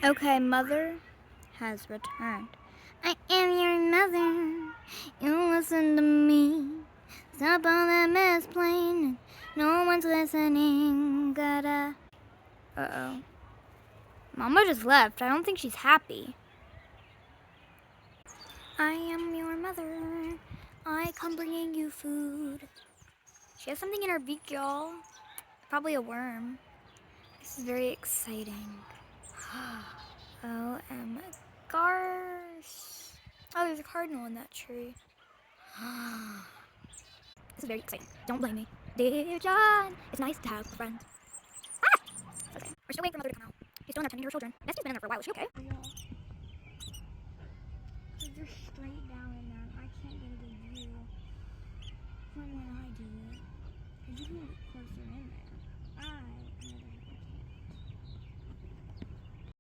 Okay, mother has returned. I am your mother. You listen to me. Stop all that mansplaining. No one's listening. Gotta. Uh-oh. Mama just left. I don't think she's happy. I am your mother. I come bringing you food. She has something in her beak, y'all. Probably a worm. This is very exciting. O.M. Garth. Oh, there's a cardinal in that tree. This is very exciting. Don't blame me. Dear John, it's nice to have friends. Ah! Okay, we're still waiting for Mother to come out. She's still in there tending to her children. Nesty's been in there for a while. Is she okay? Yeah. They're straight down in there. I can't get a good view from when I do it. Because you can